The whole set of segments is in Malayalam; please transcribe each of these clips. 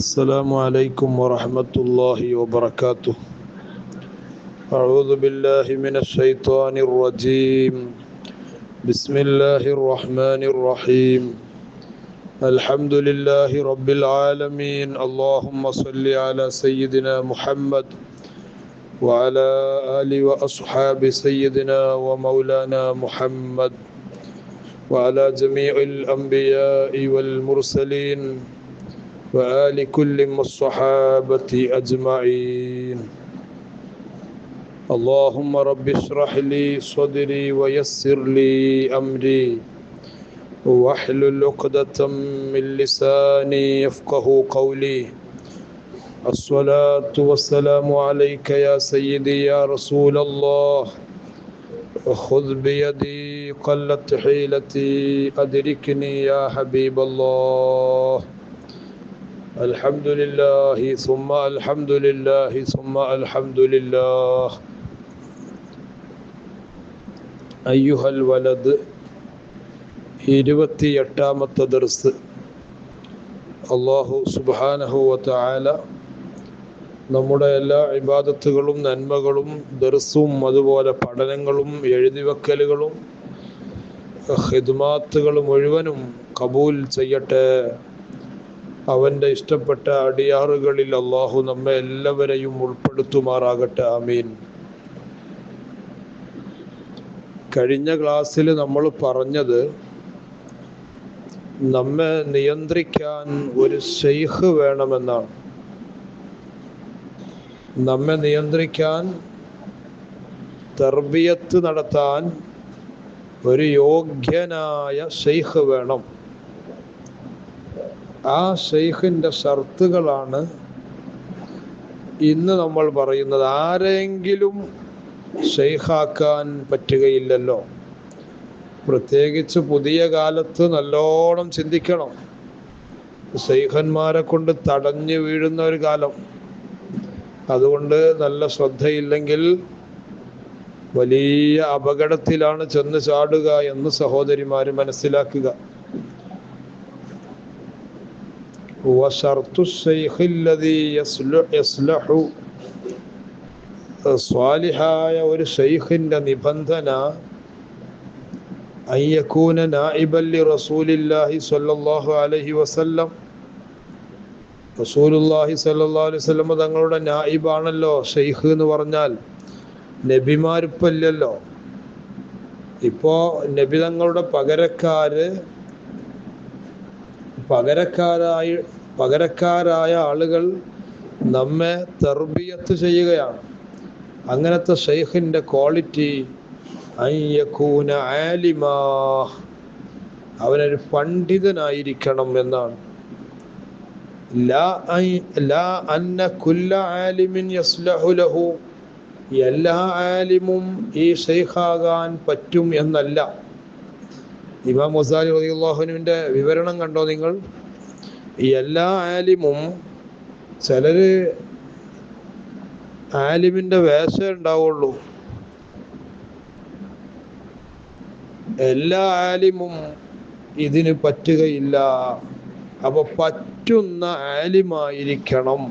السلام عليكم ورحمة الله وبركاته. أعوذ بالله من الشيطان الرجيم. بسم الله الرحمن الرحيم. الحمد لله رب العالمين. اللهم صل على سيدنا محمد وعلى آل وأصحاب سيدنا ومولانا محمد وعلى جميع الأنبياء والمرسلين وآل كل الصحابة أجمعين. اللهم رب اشرح لي صدري ويسر لي أمري واحلل عقدة من لساني يفقه قولي. الصلاة والسلام عليك يا سيدي يا رسول الله. خذ بيدي قلت حيلتي أدركني يا حبيب الله. الحمد لله ثم الحمد لله ثم الحمد لله. أيها الولد 28ാമത്തെ ദർസ്. അല്ലാഹു സുബ്ഹാനഹു വ തആല നമ്മുടെ എല്ലാ ഇബാദത്തുകളും നന്മകളും ദർസും അതുപോലെ പഠനങ്ങളും എഴുതിവെക്കലുകളും ഖിദ്മാത്തുകളും മുഴുവനും കബൂൽ ചെയ്യട്ടെ. അവൻ്റെ ഇഷ്ടപ്പെട്ട അടിയാറുകളിൽ അല്ലാഹു നമ്മെ എല്ലാവരെയും ഉൾപ്പെടുത്തുമാറാകട്ടെ. ആമീൻ. കഴിഞ്ഞ ക്ലാസ്സിൽ നമ്മൾ പറഞ്ഞത് നമ്മെ നിയന്ത്രിക്കാൻ ഒരു ശൈഖ് വേണമെന്നാണ്. നമ്മെ നിയന്ത്രിക്കാൻ, തർബിയത്ത് നടത്താൻ ഒരു യോഗ്യനായ ശൈഖ് വേണം. ആ ശൈഖിൻ്റെ ഷർത്തുകളാണ് ഇന്ന് നമ്മൾ പറയുന്നത്. ആരെങ്കിലും ശൈഖാക്കാൻ പറ്റുകയില്ലല്ലോ. പ്രത്യേകിച്ച് പുതിയ കാലത്ത് നല്ലോണം ചിന്തിക്കണം. ശൈഖന്മാരെ കൊണ്ട് തടഞ്ഞു വീഴുന്ന ഒരു കാലം. അതുകൊണ്ട് നല്ല ശ്രദ്ധയില്ലെങ്കിൽ വലിയ അപകടത്തിലാണ് ചെന്ന് ചാടുക എന്ന് സഹോദരിമാർ മനസ്സിലാക്കുക. സ്വാലിഹായ ഒരു ശൈഖിന്റെ നിബന്ധന അയ്യകൂന നായിബൻ ലിറസൂലില്ലാഹി സ്വല്ലല്ലാഹു അലൈഹി വസല്ലം. റസൂലുള്ളാഹി സ്വല്ലല്ലാഹു അലൈഹി വസല്ലം തങ്ങളുടെ നായിബാണല്ലോ ശൈഖ് എന്ന് പറഞ്ഞാൽ. നബിമാരിപ്പല്ലല്ലോ. ഇപ്പോ നബി തങ്ങളുടെ പകരക്കാരായ ആളുകൾ നമ്മെ തർബിയത്ത് ചെയ്യുകയാണ്. അങ്ങനത്തെ ശൈഖിന്റെ ക്വാളിറ്റി അയ്യകൂന ആലിമാ, അവനൊരു പണ്ഡിതനായിരിക്കണം എന്നാണ്. ലാ അന്ന കുല്ല ആലിമിൻ യസ്ലഹു ലഹു, എല്ലാ ആലിമും ഈ ശൈഖാകാൻ പറ്റും എന്നല്ല. ഇമാം ഗസാലി റളിയല്ലാഹു അൻഹുവിന്റെ വിവരണം കണ്ടോ നിങ്ങൾ? എല്ലാ ആലിമും, ചിലര് ആലിമിന്റെ വേഷം ഉണ്ടാവുള്ളൂ. എല്ലാ ആലിമും ഇതിന് പറ്റുകയില്ല. അപ്പൊ പറ്റുന്ന ആലിമായിരിക്കണം.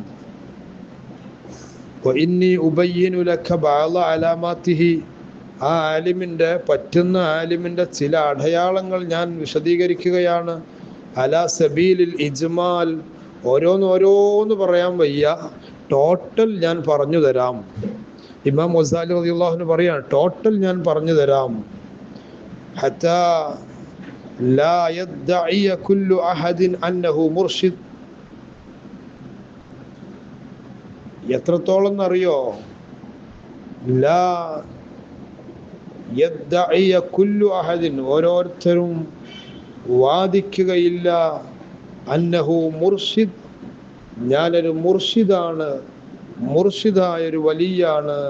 ഇന്നി ഉബയ്യിനു ലക ബഅദ അലാമാതിഹി, ആ ആലിമിന്റെ, പറ്റുന്ന ആലിമിന്റെ ചില അടയാളങ്ങൾ ഞാൻ വിശദീകരിക്കുകയാണ്. അലാ സബീലിൽ ഇജ്മാൽ, ഓരോന്ന് പറയാൻ വയ്യ, ടോട്ടൽ ഞാൻ പറഞ്ഞു തരാം. ഇമാം ഗസാലി റളിയല്ലാഹു അൻഹു പറയാണ്, ടോട്ടൽ ഞാൻ പറഞ്ഞു തരാം. ഹത്താ ലാ യദ്ദഇയ കുല്ലു അഹദിൻ അന്നഹു മുർഷിദ്. എത്രത്തോളം എന്നറിയോ? ലാ യദ്ദഇയ കുല്ലു അഹദിൻ, ഓരോരുത്തരും വാദിക്കുകയില്ല, അന്നഹു മുർഷിദ്, ഞാനൊരു മുർഷിദാണ്, മുർഷിദായൊരു വലിയാണ്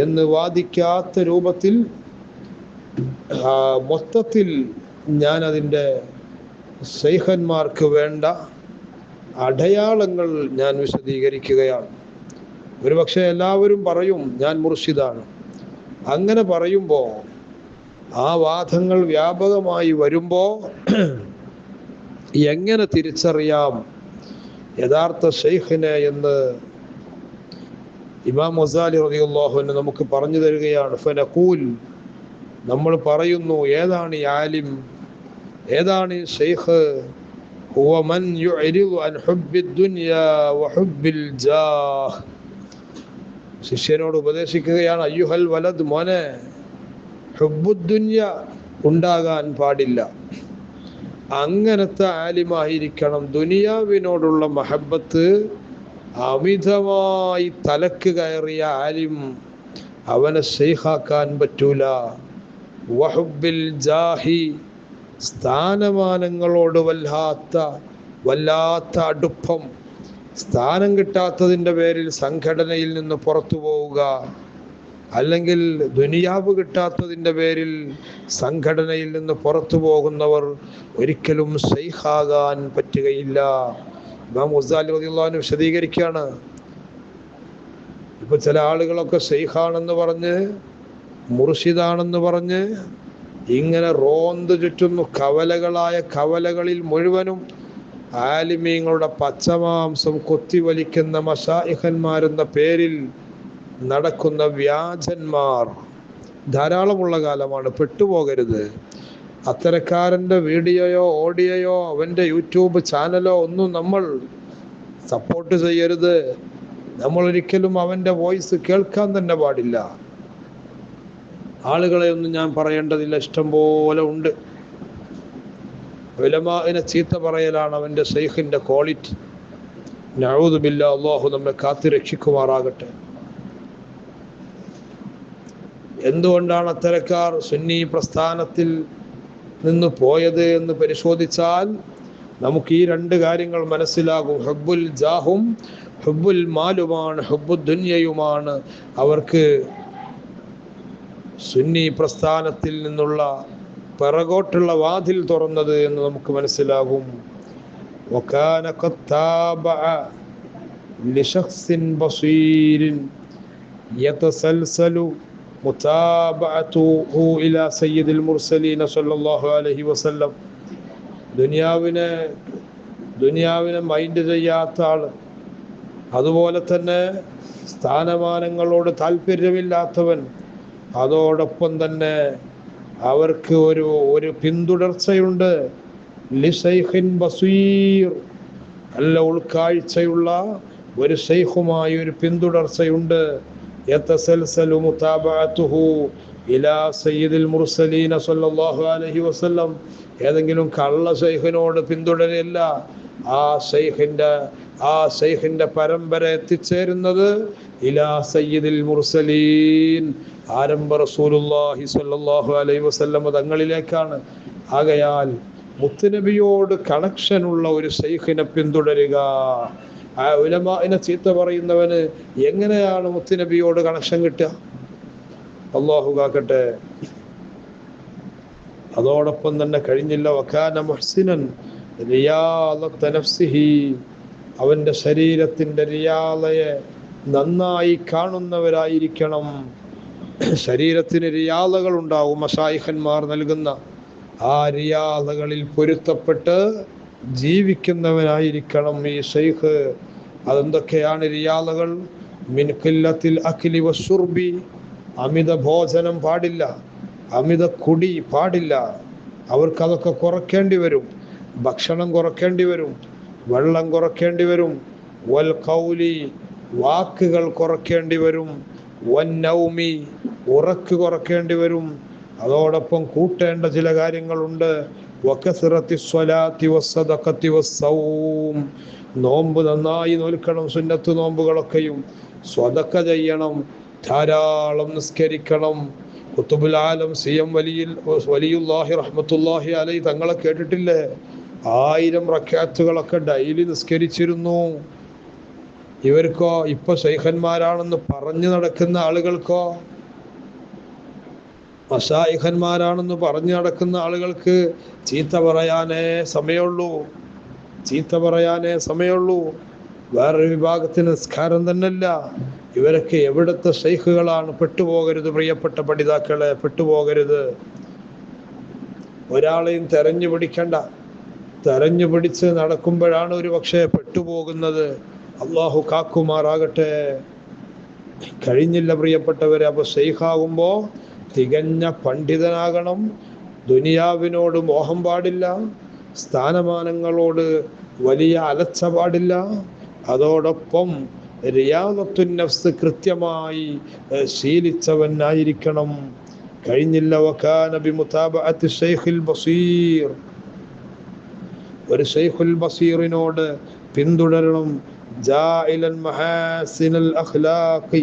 എന്ന് വാദിക്കാത്ത രൂപത്തിൽ മൊത്തത്തിൽ ഞാൻ അതിൻ്റെ ശൈഖന്മാർക്ക് വേണ്ട അടയാളങ്ങൾ ഞാൻ വിശദീകരിക്കുകയാണ്. ഒരുപക്ഷെ എല്ലാവരും പറയും ഞാൻ മുർഷിദാണ്. അങ്ങനെ പറയുമ്പോൾ, ആ വാദങ്ങൾ വ്യാപകമായി വരുമ്പോൾ എങ്ങനെ തിരിച്ചറിയാം യഥാർത്ഥ ഷെയ്ഖിനെ എന്ന് ഇമാം ഗസാലി റളിയല്ലാഹു അൻഹു നമുക്ക് പറഞ്ഞു തരികയാണ്. ഫനഖൂൽ, നമ്മൾ പറയുന്നു, ഏതാണ് ഈ ആലിം, ഏതാണ് ഈ ഷെയ്ഖ്? ഹുവ മൻ യുഅരിദു അൻ ഹുബ്ബിദ് ദുനിയാ വഹുബ്ബിൽ ജാഹ്. ശിഷ്യനോട് ഉപദേശിക്കുകയാണ്, അയ്യുഹൽ വലദ്, മോനെ, ഹുബ്ബുദ് ദുനിയ ഉണ്ടാകാൻ പാടില്ല. അങ്ങനത്തെ ആലിമായിരിക്കണം. ദുനിയാവിനോടുള്ള മഹബത്ത് അമിതമായി തലക്ക് കയറിയ ആലിം, അവനെ ഷെയ്ഖാക്കാൻ പറ്റൂല. വഹുബ്ബിൽ ജാഹി, സ്ഥാനമാനങ്ങളോട് വല്ലാത്ത അടുപ്പം, സ്ഥാനം കിട്ടാത്തതിൻ്റെ പേരിൽ സംഘടനയിൽ നിന്ന് പുറത്തു പോവുക, അല്ലെങ്കിൽ ദുനിയാവ് കിട്ടാത്തതിൻ്റെ പേരിൽ സംഘടനയിൽ നിന്ന് പുറത്തു പോകുന്നവർ ഒരിക്കലും ഷെയ്ഖാകാൻ പറ്റുകയില്ല. ഇമാം ഗസാലി റളിയല്ലാഹു അൻഹു വിശദീകരിക്കുകയാണ്. ഇപ്പൊ ചില ആളുകളൊക്കെ ഷെയ്ഖാണെന്ന് പറഞ്ഞ്, മുർഷിദാണെന്ന് പറഞ്ഞ് ഇങ്ങനെ റോന്ത് ചുറ്റുന്നു. കവലകളിൽ മുഴുവനും ആലിമീങ്ങളുടെ പച്ചമാംസം കൊത്തിവലിക്കുന്ന മശായിഖന്മാരെന്ന പേരിൽ നടക്കുന്ന വ്യാജന്മാർ ധാരാളമുള്ള കാലമാണ്. പെട്ടുപോകരുത്. അത്തരക്കാരൻ്റെ വീഡിയോയോ ഓഡിയോയോ അവൻ്റെ യൂട്യൂബ് ചാനലോ ഒന്നും നമ്മൾ സപ്പോർട്ട് ചെയ്യരുത്. നമ്മൾ ഒരിക്കലും അവൻ്റെ വോയിസ് കേൾക്കാൻ തന്നെ പാടില്ല. ആളുകളെ ഒന്നും ഞാൻ പറയേണ്ടതില്ല, ഇഷ്ടം പോലെ ഉണ്ട്. ഉലമാഇനെ ചീത്ത പറയലാണ് അവൻ്റെ ഷെയ്ഖിൻ്റെ ക്വാളിറ്റി. നഊദു ബില്ലാ, അല്ലാഹു നമ്മെ കാത്തു രക്ഷിക്കുമാറാകട്ടെ. എന്തുകൊണ്ടാണ് അത്തരക്കാർ സുന്നി പ്രസ്ഥാനത്തിൽ നിന്ന് പോയത് എന്ന് പരിശോധിച്ചാൽ നമുക്ക് ഈ രണ്ട് കാര്യങ്ങൾ മനസ്സിലാകും. ഹുബ്ബുൽ ജാഹും ഹുബ്ബുൽ മാലുമാണ്, ഹുബ്ബുദ് ദുനിയയുമാണ് അവർക്ക് സുന്നി പ്രസ്ഥാനത്തിൽ നിന്നുള്ള പിറകോട്ടുള്ള വാതിൽ തുറന്നത് എന്ന് നമുക്ക് മനസ്സിലാകും. വകാന ഖത്താബഅ ലിശഖ്സിൻ ബസീരിൻ യതസൽസലു മുതാബഅതുഹു ഇലാ സയ്യിദിൽ മുർസലീന സ്വല്ലല്ലാഹു അലൈഹി വസല്ലം. ദുനിയാവിനെ മൈൻഡ് ചെയ്യാത്ത ആള്, അതുപോലെ തന്നെ സ്ഥാനമാനങ്ങളോട് താല്പര്യമില്ലാത്തവൻ, അതോടൊപ്പം തന്നെ അവർക്ക് ഒരു പിന്തുടർച്ചയുണ്ട്. ലിശൈഖിൻ ബസീർ, നല്ല ഉൾക്കാഴ്ചയുള്ള ഒരു ഷെയ്ഖുമായി ഒരു പിന്തുടർച്ചയുണ്ട്. യതസൽസലു മുതാബഅതുഹു ഇലാ സയ്യിദിൽ മുർസലീന സ്വല്ലല്ലാഹു അലൈഹി വസല്ലം. ഏതെങ്കിലും കള്ള ഷെയ്ഖിനോട് പിന്തുടരല്ല. ആ ഷെയ്ഖിന്റെ പരമ്പര എത്തിച്ചേരുന്നത് ഇലാ സയ്യിദിൽ മുർസലീൻ, ആരംഭ റസൂലുള്ളാഹി സ്വല്ലല്ലാഹു അലൈഹി വസല്ലം തങ്ങളിലേക്കാണ്. ആകയാൽ മുത്തുനബിയോട് കണക്ഷനുള്ള ഒരു ഷെയ്ഖിനെ പിന്തുടരുക. ആ ഉലമാഇനെ ചീത്ത പറയുന്നവന് എങ്ങനെയാണ് മുത്തുനബിയോട് കണക്ഷൻ കിട്ടുക? അല്ലാഹു കാക്കട്ടെ. അതോടൊപ്പം തന്നെ കഴിഞ്ഞില്ല, വകാന മുഹ്സിനൻ റിയാദത നഫ്സിഹി, അവന്റെ ശരീരത്തിന്റെ റിയാദയെ നന്നായി കാണുന്നവരായിരിക്കണം. ശരീരത്തിന് റിയാദകൾ ഉണ്ടാവും, മശായിഖന്മാർ നൽകുന്ന ആ റിയാദകളിൽ പൊരുത്തപ്പെട്ട് ജീവിക്കുന്നവനായിരിക്കണം ഈ ഷെയ്ഖ്. അതെന്തൊക്കെയാണ് റിയാദകൾ? മിൻ ഖില്ലത്തിൽ അക്ലി വശുർബി, അമിത ഭോജനം പാടില്ല, അമിത കുടി പാടില്ല. അവർക്കതൊക്കെ കുറയ്ക്കേണ്ടി വരും. ഭക്ഷണം കുറയ്ക്കേണ്ടി വരും, വെള്ളം കുറയ്ക്കേണ്ടി വരും. വൽ ഖൗലി, വാക്കുകൾ കുറയ്ക്കേണ്ടി വരും. വൻ നൗമി, ഉറക്ക് കുറയ്ക്കേണ്ടി വരും. അതോടൊപ്പം കൂട്ടേണ്ട ചില കാര്യങ്ങളുണ്ട്. വകസറത്തി സ്വലാത്തി വസ്സദഖത്തി വസ്സൗം, നോമ്പ് നന്നായി നോൽക്കണം, സുന്നത്ത് നോമ്പുകളൊക്കെയും. സ്വദഖ ചെയ്യണം, ധാരാളം നിസ്കരിക്കണം. ഖുതുബുൽ ആലം സിയം വലിയുല്ലാഹി റഹ്മത്തുള്ളാഹി അലൈഹി തങ്ങളെ കേട്ടിട്ടില്ലേ? 1000 റക്അത്തുകളൊക്കെ ഡെയിലി നിസ്കരിച്ചിരുന്നു. ഇവർക്കോ, ഇപ്പൊ ശൈഖന്മാരാണെന്ന് പറഞ്ഞു നടക്കുന്ന ആളുകൾക്കോ, മശായിഖന്മാരാണെന്ന് പറഞ്ഞു നടക്കുന്ന ആളുകൾക്ക് ചീത്ത പറയാനേ സമയമുള്ളൂ. വേറൊരു വിഭാഗത്തിന് നിസ്കാരം തന്നെയല്ല. ഇവരൊക്കെ എവിടുത്തെ ഷെയ്ഖുകളാണ്? പെട്ടുപോകരുത് പ്രിയപ്പെട്ട പഠിതാക്കളെ, പെട്ടുപോകരുത്. ഒരാളെയും തെരഞ്ഞു പിടിക്കണ്ട. തെരഞ്ഞു പിടിച്ച് നടക്കുമ്പോഴാണ് ഒരു പക്ഷേ പെട്ടുപോകുന്നത്. അള്ളാഹു കാക്കുമാറാകട്ടെ. കഴിഞ്ഞില്ല പ്രിയപ്പെട്ടവരെ. അപ്പൊ ശൈഖാകുമ്പോ തികഞ്ഞ പണ്ഡിതനാകണം. ദുനിയാവിനോട് മോഹം പാടില്ല, സ്ഥാനമാനങ്ങളോട് വലിയ അലച്ച പാടില്ല. അതോടൊപ്പം റിയാദത്തുൻ നഫ്സ് കൃത്യമായി ശീലിച്ചവനായിരിക്കണം. കഴിഞ്ഞില്ല. വകാന ബിമുതാബഅത്തി ശൈഖിൽ ബസീർ, ഒരു ശൈഖുൽ ബസീറിനോട് പിന്തുടരണം. ജാഇലൻ മഹാസിനൽ അഖ്ലാഖി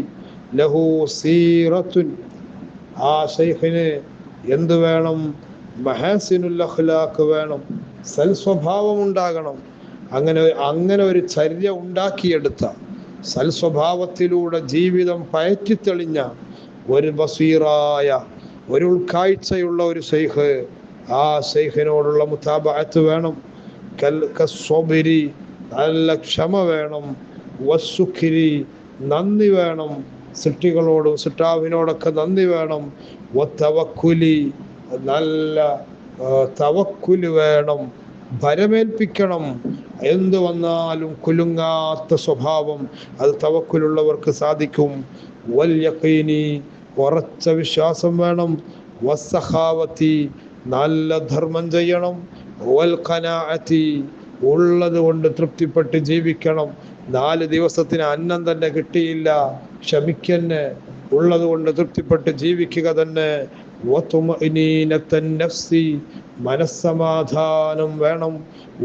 ലഹു സീറത്തുൻ, ആ ശൈഖിന് എന്ത് വേണം? മഹാസിനുൽ അഖ്ലാഖ് വേണം, സൽസ്വഭാവം ഉണ്ടാകണം. അങ്ങനെ ഒരു ചര്യ ഉണ്ടാക്കിയെടുത്ത, സൽസ്വഭാവത്തിലൂടെ ജീവിതം പയറ്റിത്തെളിഞ്ഞ ഒരു ബസീറായ, ഒരു ഉൾക്കാഴ്ചയുള്ള ഒരു ശൈഖ്, ആ ശൈഖിനോടുള്ള മുതാബഅത്ത് വേണം. കസ്വബിരി, നല്ല ക്ഷമ വേണം. വസ്സുഖിരി, നന്ദി വേണം. സൃഷ്ടികളോടും സൃഷ്ടാവിനോടൊക്കെ നന്ദി വേണം. വതവക്കുലി, നല്ല തവക്കുല് വേണം. ഭരമേൽപ്പിക്കണം. എന്ത് വന്നാലും കുലുങ്ങാത്ത സ്വഭാവം, അത് തവക്കുലുള്ളവർക്ക് സാധിക്കും. വൽ യഖീനി, ഉറച്ച വിശ്വാസം വേണം. വസ്സഖാവത്തി, നല്ല ധർമ്മം ചെയ്യണം. വൽ ഖനാഅത്തി, ഉള്ളത് കൊണ്ട് തൃപ്തിപ്പെട്ട് ജീവിക്കണം. 4 ദിവസത്തിന് അന്നം തന്നെ കിട്ടിയില്ല, ക്ഷമിക്കന്നെ, ഉള്ളത് കൊണ്ട് തൃപ്തിപ്പെട്ട് ജീവിക്കുക തന്നെ. വതുമഇനീനത്തൻ നഫ്സി, മനസ്സമാധാനം വേണം.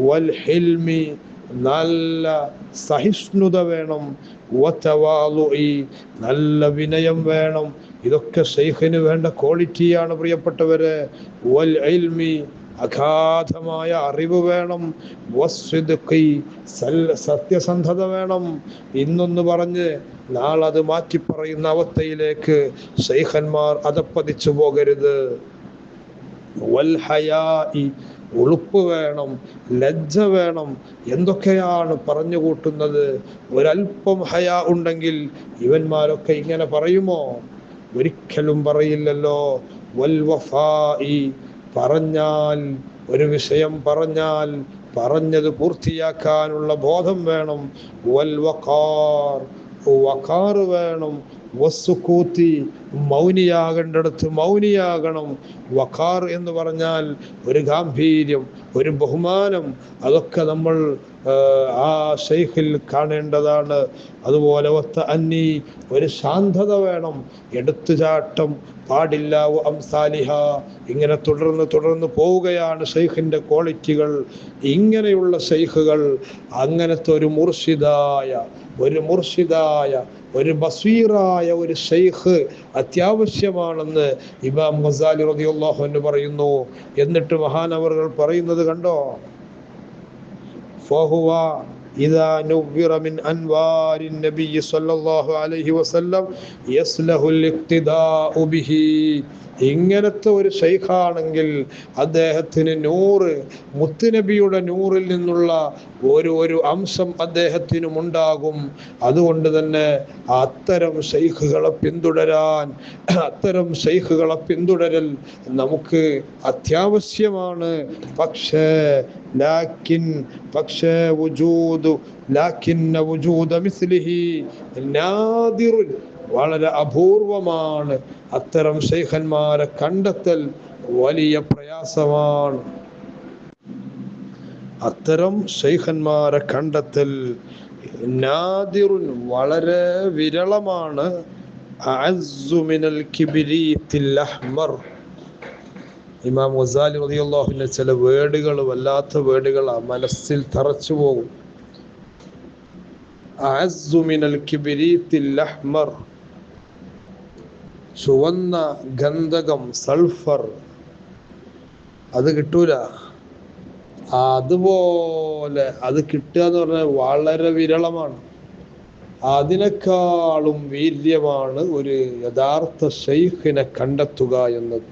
വൽ ഹിൽമി, നല്ല സഹിഷ്ണുത വേണം. വതവാളുഇ, നല്ല വിനയം വേണം. ഇതൊക്കെ ശൈഖിന് വേണ്ട ക്വാളിറ്റിയാണ് പ്രിയപ്പെട്ടവരെ. വൽ ഇൽമി, അഗാധമായ അറിവ് വേണം. വസ്സിദ്ഖി, സത്യസന്ധത വേണം. ഇന്നൊന്ന് പറഞ്ഞ് നാളത് മാറ്റിപ്പറയുന്ന അവസ്ഥയിലേക്ക് ശൈഖന്മാർ അധപ്പതിച്ചു പോകരുത്. വൽ ഹയാഇ, ഉളുപ്പ് വേണം, ലജ്ജ വേണം. എന്തൊക്കെയാണ് പറഞ്ഞു കൂട്ടുന്നത്? ഒരൽപ്പം ഹയാ ഉണ്ടെങ്കിൽ ഇവന്മാരൊക്കെ ഇങ്ങനെ പറയുമോ? ഒരിക്കലും പറയില്ലല്ലോ. വൽ വഫാഇ, പറഞ്ഞാൽ, ഒരു വിഷയം പറഞ്ഞാൽ പറഞ്ഞത് പൂർത്തിയാക്കാനുള്ള ബോധം വേണം. വൽ വഖാർ, വഖാർ വേണം. വസ്സുകൂത്തി, മൗനിയാകേണ്ടടുത്ത് മൗനിയാകണം. വഖാർ എന്ന് പറഞ്ഞാൽ ഒരു ഗാംഭീര്യം, ഒരു ബഹുമാനം, അതൊക്കെ നമ്മൾ ആ ശൈഖിൽ കാണേണ്ടതാണ്. അതുപോലെ അന്നി, ഒരു ശാന്തത വേണം, എടുത്തുചാട്ടം പാടില്ല. അംസാലിഹ, ഇങ്ങനെ തുടർന്ന് പോവുകയാണ് ശൈഖിന്റെ ക്വാളിറ്റികൾ. ഇങ്ങനെയുള്ള ശൈഖുകൾ, അങ്ങനത്തെ ഒരു മുർഷിദായ, ഒരു ബസീറായ ഒരു ശൈഖ് അത്യാവശ്യമാണെന്ന് ഇമാം ഗസാലി റളിയല്ലാഹു അൻഹു പറയുന്നു. എന്നിട്ട് മഹാനവറുകൾ പറയുന്നത് കണ്ടോ? ഫഹുവ ഇദാ നുവ്വിറ മിൻ അൻവാരിൻ നബി സ്വല്ലല്ലാഹു അലൈഹി വസല്ലം യസ്ലഹുൽ ഇഖ്തിദാഉ ബിഹി. ഇങ്ങനത്തെ ഒരു ശൈഖാണെങ്കിൽ അദ്ദേഹത്തിന് നൂറ്, മുത്തുനബിയുടെ നൂറിൽ നിന്നുള്ള ഒരു അംശം അദ്ദേഹത്തിനും ഉണ്ടാകും. അതുകൊണ്ട് തന്നെ അത്തരം ശൈഖുകളെ പിന്തുടരൽ നമുക്ക് അത്യാവശ്യമാണ്. പക്ഷേ വജൂദ മിസ്ലിഹി നാദിറുൻ, വളരെ അപൂർവമാണ്. അത്തരം ശൈഖന്മാരെ കണ്ടെത്തൽ വലിയ പ്രയാസമാണ്. നാദിറുൻ, വളരെ വിരളമാണ്. അഅസ്സു മിനൽ കിബ്രീത്തിൽ അഹ്മർ. ഇമാം ഗസാലി റളിയല്ലാഹു അൻഹു ചില വേർഡുകൾ, വല്ലാത്ത വേർഡുകളാണ്, മനസ്സിൽ തറച്ചു പോകും. അഅസ്സു മിനൽ കിബ്രീത്തിൽ അഹ്മർ, ചുവന്ന ഗന്ധകം, സൾഫർ, അത് കിട്ടൂല. അതുപോലെ അത് കിട്ടുക എന്ന് പറഞ്ഞാൽ വളരെ വിരളമാണ്. അതിനേക്കാളും വീര്യമാണ് ഒരു യഥാർത്ഥ ശൈഖിനെ കണ്ടെത്തുക എന്നത്.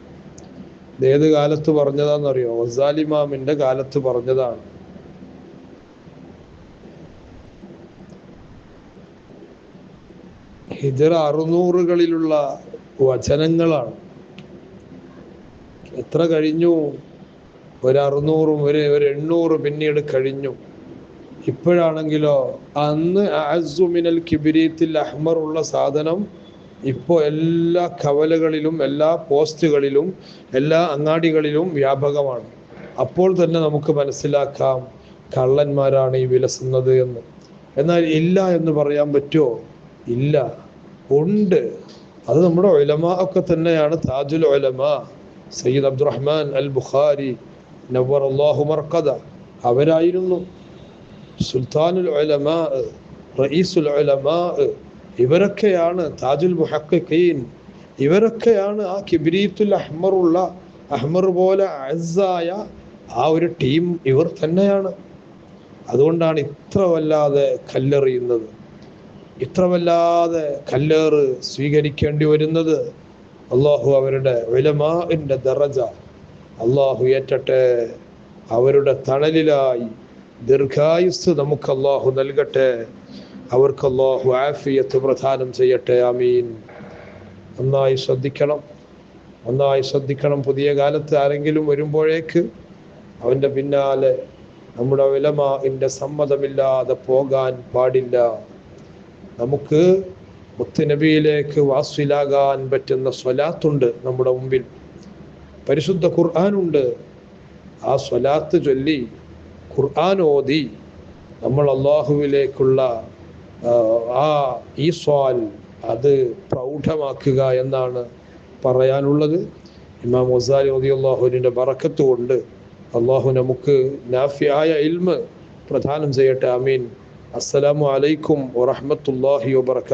ഏത് കാലത്ത് പറഞ്ഞതാണെന്നറിയോ? ഗസാലി ഇമാമിന്റെ കാലത്ത് പറഞ്ഞതാണ്. ഹിജ്റ 600കളിലുള്ള വചനങ്ങളാണ്. എത്ര കഴിഞ്ഞു? ഒരു 600 ഒരു 800 പിന്നീട് കഴിഞ്ഞു. ഇപ്പോഴാണെങ്കിലോ അന്ന് അഅ്സു മിനൽ കിബ്രീത്തിൽ അഹ്മർ ഉള്ള സാധനം ഇപ്പോൾ എല്ലാ കവലകളിലും എല്ലാ പോസ്റ്റുകളിലും എല്ലാ അങ്ങാടികളിലും വ്യാപകമാണ്. അപ്പോൾ തന്നെ നമുക്ക് മനസ്സിലാക്കാം കള്ളന്മാരാണ് ഈ വിലസുന്നത് എന്ന്. എന്നാൽ ഇല്ല എന്ന് പറയാൻ പറ്റുമോ? ഇല്ല, ഉണ്ട്. അത് നമ്മുടെ ഉലമാ ഒക്കെ തന്നെയാണ്. താജുൽ ഉലമാ സയ്യിദ് അബ്ദുറഹ്മാൻ അൽ ബുഖാരി നവ്വറല്ലാഹു മർഖദ അവരായിരുന്നു സുൽത്താനുൽ ഉലമാ, റഈസുൽ ഉലമാ. ഇവരൊക്കെയാണ് താജുൽ മുഹഖഖീൻ. ഇവരൊക്കെയാണ് ആ കിബ്രീത്തുൽ അഹ്മറുള്ള അഹ്മർ പോലെ അസ്സായ ആ ഒരു ടീം ഇവർ തന്നെയാണ്. അതുകൊണ്ടാണ് ഇത്ര വല്ലാതെ കല്ലെറിയുന്നത്, ഇത്ര വല്ലാതെ കല്ലേറ് സ്വീകരിക്കേണ്ടി വരുന്നത്. അള്ളാഹു അവരുടെ ഉലമാഇന്റെ ദറജ അള്ളാഹു ഏറ്റട്ടെ. അവരുടെ തണലിലായി ദീർഘായുസ് നമുക്ക് അള്ളാഹു നൽകട്ടെ. അവർക്ക് അള്ളാഹു ആഫിയത്ത് പ്രദാനം ചെയ്യട്ടെ. ആമീൻ. നന്നായി ശ്രദ്ധിക്കണം, നന്നായി ശ്രദ്ധിക്കണം. പുതിയ കാലത്ത് ആരെങ്കിലും വരുമ്പോഴേക്ക് അവൻ്റെ പിന്നാലെ നമ്മുടെ ഉലമാഇന്റെ സമ്മതമില്ലാതെ പോകാൻ പാടില്ല. നമുക്ക് മുത്തുനബിയിലേക്ക് വാസിലാകാൻ പറ്റുന്ന സ്വലാത്തുണ്ട് നമ്മുടെ മുമ്പിൽ, പരിശുദ്ധ ഖുർആനുണ്ട്. ആ സ്വലാത്ത് ചൊല്ലി ഖുർആൻ ഓതി നമ്മൾ അള്ളാഹുവിലേക്കുള്ള ആ ഈസ്വാൽ അത് പ്രൗഢമാക്കുക എന്നാണ് പറയാനുള്ളത്. ഇമാം ഗസാലി റളിയല്ലാഹുവിന്റെ ബറക്കത്ത് കൊണ്ട് അള്ളാഹു നമുക്ക് നാഫിയായ ഇൽമ് പ്രദാനം ചെയ്യട്ടെ. ആമീൻ. അസ്സലാമു അലൈക്കും വറഹ്മത്തുള്ളാഹി വബറകാതുഹു.